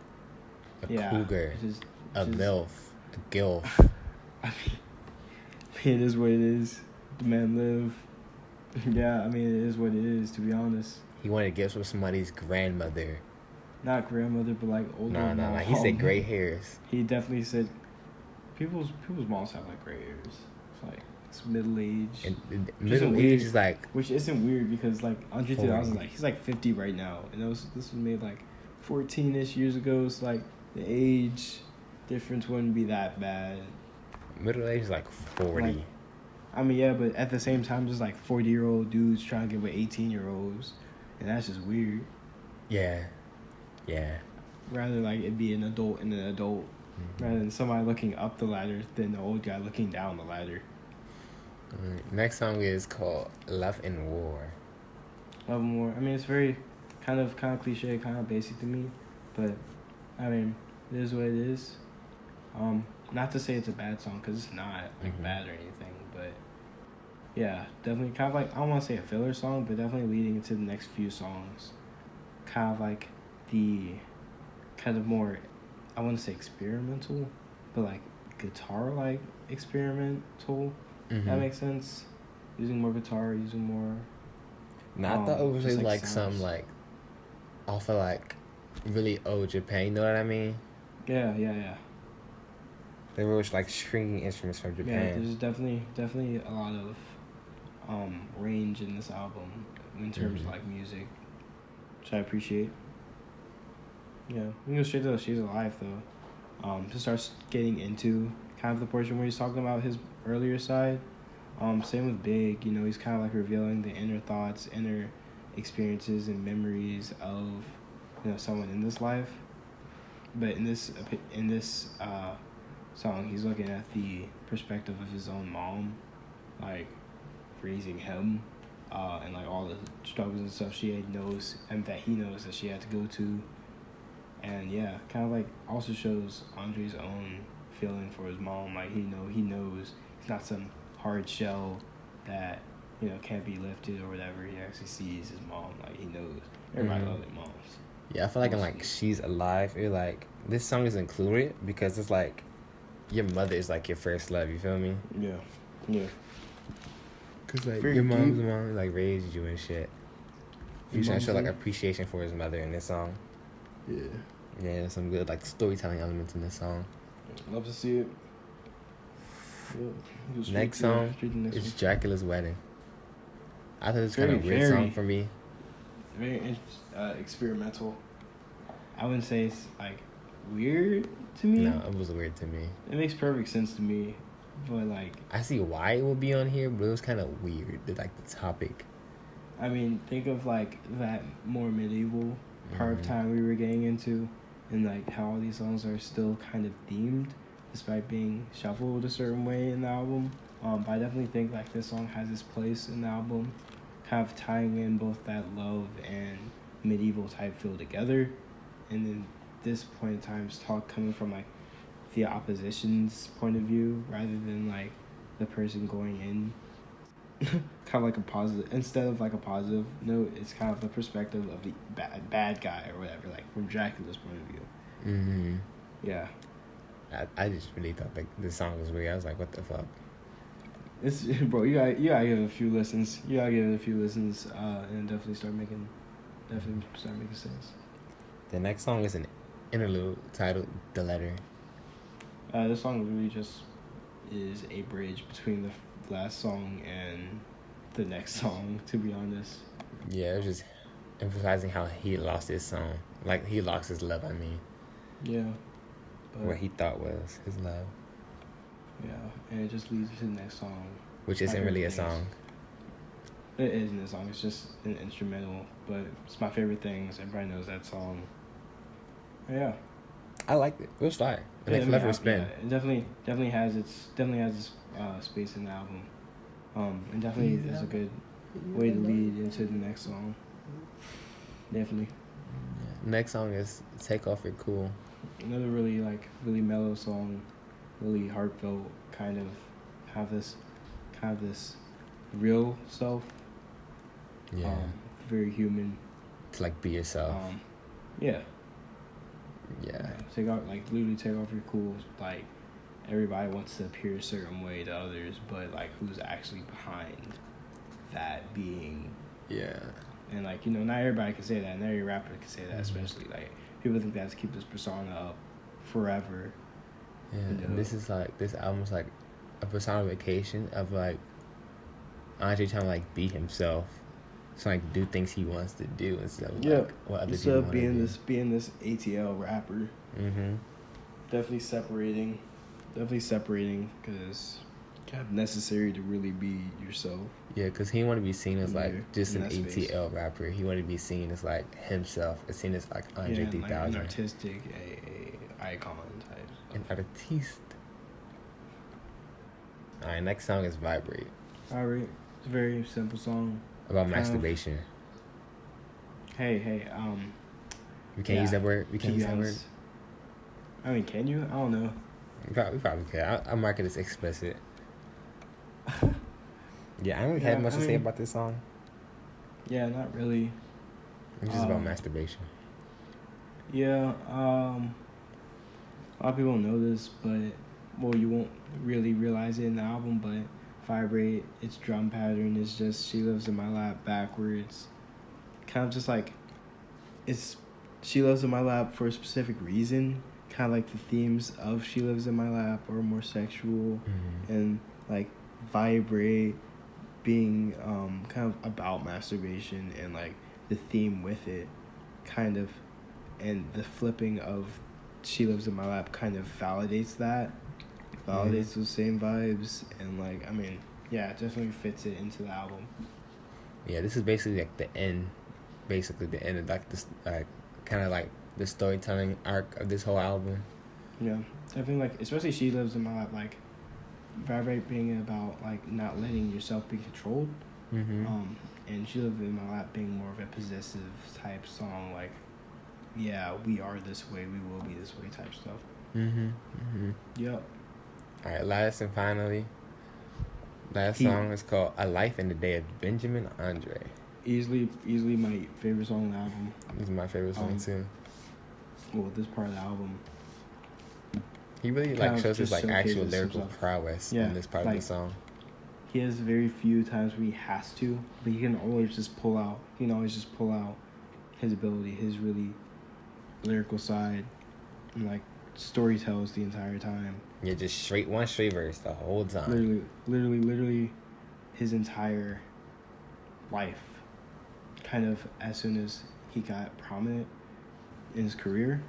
a cougar, a MILF, a GILF. I mean, it is what it is. The man live. Yeah, I mean, it is what it is, to be honest. He wanted gifts from somebody's grandmother. Not grandmother, but like older. No. He said gray hairs. He definitely said people's moms have like gray hairs. It's like it's middle age. And middle age is like, which isn't weird because like Andre 3000, like he's like 50 right now, and this was made like 14ish years ago. So like the age difference wouldn't be that bad. Middle age is like 40. Like, I mean, yeah, but at the same time, there's like 40-year-old dudes trying to get with 18-year-olds, and that's just weird. Yeah. Rather like it be an adult and an adult, rather than somebody looking up the ladder than the old guy looking down the ladder. Next song is called "Love and War." Love and War. I mean, it's very kind of cliche, kind of basic to me, but I mean, it is what it is. Not to say it's a bad song, because it's not like bad or anything, but yeah, definitely kind of like, I don't want to say a filler song, but definitely leading into the next few songs. Kind of like the kind of more, I want to say experimental, but like guitar like experimental. That makes sense. Using more guitar, using more. I thought it was really like sounds. some like off of like really old Japan. You know what I mean? Yeah. They were like stringing instruments from Japan. Yeah, there's definitely a lot of range in this album in terms of like music, which I appreciate. Yeah, we can go straight to She's Alive though. To start getting into kind of the portion where he's talking about his earlier side. Same with Big, you know, he's kind of like revealing the inner thoughts, inner experiences and memories of, you know, someone in this life. But in this song, he's looking at the perspective of his own mom, like raising him, and like all the struggles and stuff she knows and that he knows that she had to go to. And yeah, kind of like also shows Andre's own feeling for his mom. Like he knows it's not some hard shell that, you know, can't be lifted or whatever. He actually sees his mom. Like he knows. Everybody loves their moms. Yeah, I feel like in like She's Alive, it like this song is included because it's like your mother is like your first love. You feel me? Yeah. Yeah. Cause like Very your mom's deep. mom like raised you and shit. Your He's trying to show like mom's appreciation for his mother in this song. Yeah. Yeah, there's some good like storytelling elements in this song. Love to see it. Yeah. Next song is Dracula's Wedding. I thought it was kind of a weird song for me. Very experimental. I wouldn't say it's like weird to me. No, it was weird to me. It makes perfect sense to me, but like I see why it would be on here, but it was kind of weird. Like the topic. I mean, think of like that more medieval part of time we were getting into, and like how all these songs are still kind of themed, despite being shuffled a certain way in the album. But I definitely think like this song has its place in the album, kind of tying in both that love and medieval type feel together, and then this point in time is talk coming from like the opposition's point of view rather than like the person going in. Kind of like a positive, instead of like a positive note, it's kind of the perspective of the bad guy or whatever, like from Dracula's point of view. Yeah. I just really thought like this song was weird. I was like, what the fuck? It's bro, you gotta give it a few listens. And definitely start making sense. The next song is an interlude titled "The Letter." This song really just is a bridge between the last song and the next song, to be honest. Yeah, it was just emphasizing how he lost his song. Like, he lost his love, I mean. Yeah. What he thought was his love. Yeah, and it just leads to the next song. Which isn't really a song. It isn't a song, it's just an instrumental, but it's my favorite things. Everybody knows that song. Yeah. I liked it. It was fire. And it clever spin. Yeah, it definitely has its space in the album. And definitely is a good way to lead into the next song. Definitely. Next song is "Take Off Your Cool." Another really mellow song, really heartfelt. Kind of have this real self. Yeah. Very human. To like be yourself. Yeah. Yeah. Literally take off your cool. Like, everybody wants to appear a certain way to others, but like, who's actually behind that being? Yeah. And like, not everybody can say that. Not every rapper can say that. Especially like, people think they have to keep this persona up forever. Yeah. And this album's like a personification of like Andre trying to like be himself. So like do things he wants to do instead of like what other people want to do. Being this ATL rapper. Definitely separating because kind of necessary to really be yourself. Yeah, because he want to be seen as like just an ATL rapper. He want to be seen as like himself. It's seen as like Andre 3000. Like an artistic, a icon type. An artiste. Alright, next song is Vibrate. Vibrate. It's a very simple song. About masturbation. Hey, we can't use that word? We can't use that word? I mean, can you? I don't know. We probably can. I'll mark it as explicit. Yeah, I don't really have much to say about this song. Yeah, not really. It's just about masturbation. Yeah, a lot of people don't know this, but, well, you won't really realize it in the album, but Vibrate, its drum pattern is just She Lives in My Lap backwards. Kind of just like, it's She Lives in My Lap for a specific reason. Kind of like the themes of She Lives in My Lap are more sexual, and like Vibrate being kind of about masturbation, and like the theme with it kind of, and the flipping of She Lives in My Lap kind of validates those same vibes, and like, I mean, yeah, it definitely fits it into the album. Yeah, this is basically like the end of like this, like kind of like the storytelling arc of this whole album. Yeah, definitely, like, especially She Lives in My Lap, like Vibrate being about like not letting yourself be controlled, and She Lives in My Lap being more of a possessive type song, like, yeah, we are this way, we will be this way type stuff. Yep. Alright, last and finally, song is called "A Life in the Day" of Benjamin Andre. Easily my favorite song on the album. This is my favorite song too. Well, this part of the album. He really kind like of shows his just like actual showcases lyrical himself. prowess Yeah, in this part like, of the song. he has very few times where he has to, but he can always just pull out. He can always just pull out his ability, his really lyrical side, and like story tells the entire time. Yeah, just one straight verse the whole time. Literally, his entire life. Kind of as soon as he got prominent in his career,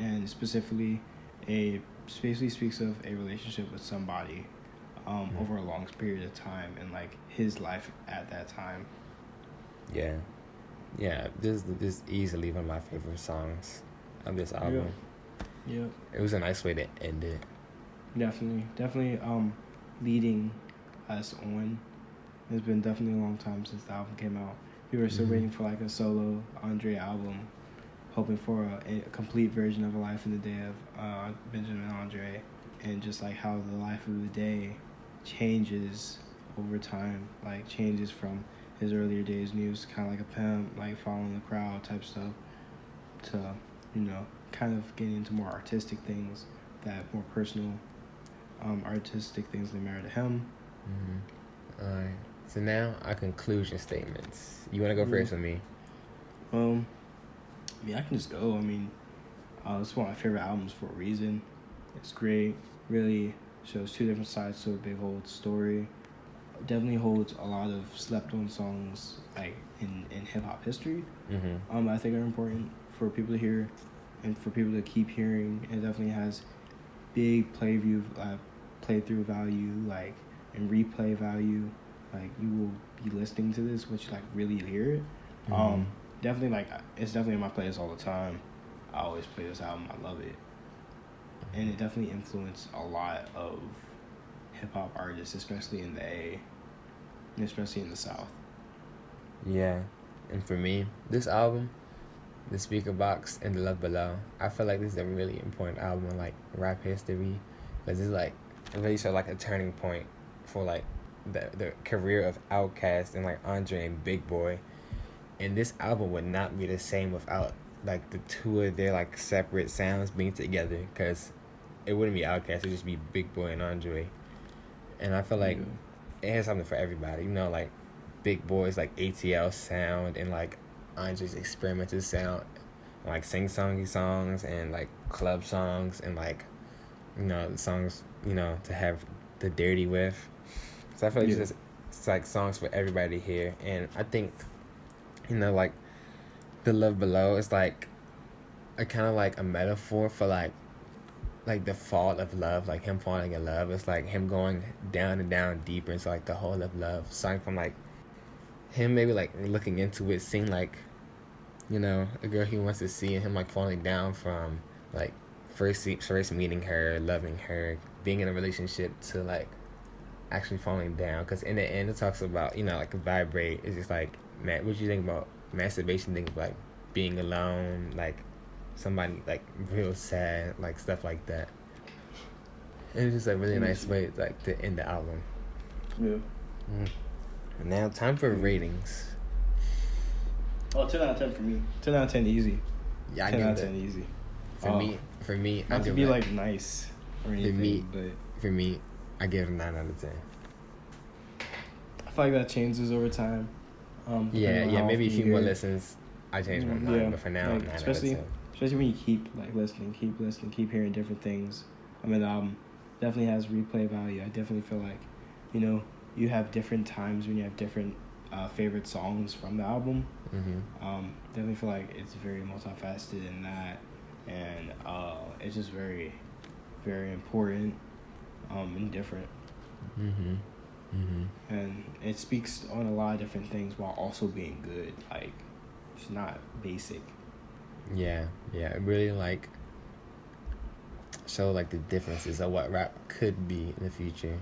and specifically, basically speaks of a relationship with somebody, over a long period of time, and like his life at that time. Yeah, this is easily one of my favorite songs of this album. Yeah. It was a nice way to end it. Definitely. Leading us on. It's been definitely a long time since the album came out. We were still waiting for like a solo Andre album, hoping for a complete version of A Life in the Day of Benjamin Andre, and just like how the life of the day changes over time, like changes from his earlier days when he was kind of like a pimp, like following the crowd type stuff, to, you know, kind of getting into more artistic things, that more personal artistic things that matter to him. Alright, so now our conclusion statements. You want to go first with me? Yeah, I can just go. I mean, it's one of my favorite albums for a reason. It's great. Really shows two different sides to a big old story. Definitely holds a lot of slept-on songs like in hip-hop history. I think are important for people to hear and for people to keep hearing. It definitely has big playthrough value, like, and replay value. Like, you will be listening to this once you like really hear it. Definitely, like, it's definitely in my playlist all the time. I always play this album. I love it, and it definitely influenced a lot of hip hop artists, especially in the A, and especially in the South. Yeah, and for me, this album, the Speakerboxxx and the Love Below, I feel like this is a really important album in like rap history, because it's like it really showed like a turning point for like the career of Outkast and like Andre and Big Boy. And this album would not be the same without like the two of their like separate sounds being together, because it wouldn't be Outkast, it'd just be Big Boy and Andre. And I feel like it has something for everybody, you know, like Big Boy's like ATL sound and like Andre's experimental sound, like sing-songy songs and like club songs and like, you know, songs, you know, to have the dirty with. So I feel like it's like songs for everybody here. And I think, you know, like the Love Below is like a kind of like a metaphor for like the fall of love, like him falling in love. It's like him going down and down deeper into like the whole of love, starting from like him maybe like looking into it, seeing like, you know, a girl he wants to see, and him like falling down from like first meeting her, loving her, being in a relationship, to like actually falling down. Because in the end it talks about, you know, like vibrate. It's just like, man, what you think about masturbation? Think of like being alone, like somebody like real sad, like stuff like that. And it's just a really nice way like to end the album. Now time for ratings. Oh, 10 out of 10 for me. 10 out of 10 easy. Yeah, I 10 give out of that. 10 easy. For me, not to be like nice or anything, for me, I give it a 9 out of 10. I feel like that changes over time. Maybe a few more listens, I change my mind. But for now, like, 9 out of 10. Especially when you keep like listening, keep hearing different things. I mean, the album definitely has replay value. I definitely feel like, you know, you have different times when you have different favorite songs from the album. Definitely feel like it's very multifaceted in that, and it's just very, very important and different. And it speaks on a lot of different things while also being good. Like, it's not basic. Yeah, it really like show like the differences of what rap could be in the future.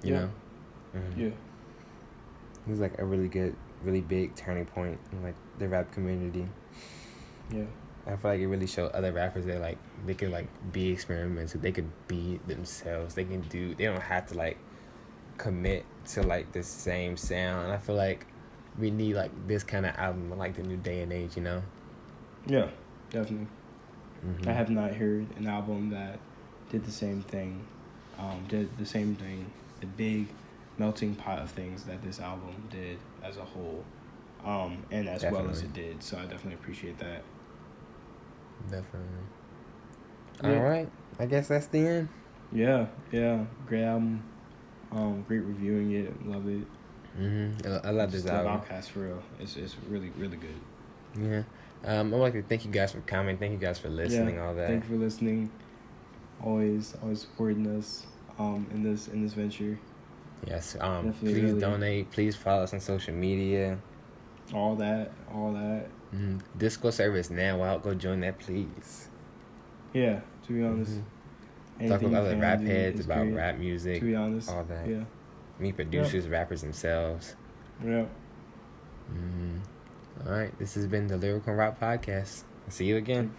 You know? Yeah. It was like a really big turning point in like the rap community. Yeah. I feel like it really showed other rappers that like they could like be experimental, they could be themselves, they don't have to like commit to like the same sound. I feel like we need like this kind of album in like the new day and age, you know? Yeah, definitely. I have not heard an album that did the same thing. The big melting pot of things that this album did as a whole, and as well as it did. So I definitely appreciate that. Definitely. Yeah. All right. I guess that's the end. Yeah. Great album. Great reviewing it. Love it. I love this album. Outkast for real. It's really, really good. Yeah. I'd like to thank you guys for commenting. Thank you guys for listening. All that. Thank you for listening. Always supporting us. In this venture. Yes. Definitely please really donate. Please follow us on social media. All that. Discord server is now out. Go join that, please. Yeah. To be honest. Talk about other rap heads, about great, rap music. To be honest. All that. Yeah. Meet producers, rappers themselves. Yeah. All right. This has been the Lyrical Rock Podcast. See you again.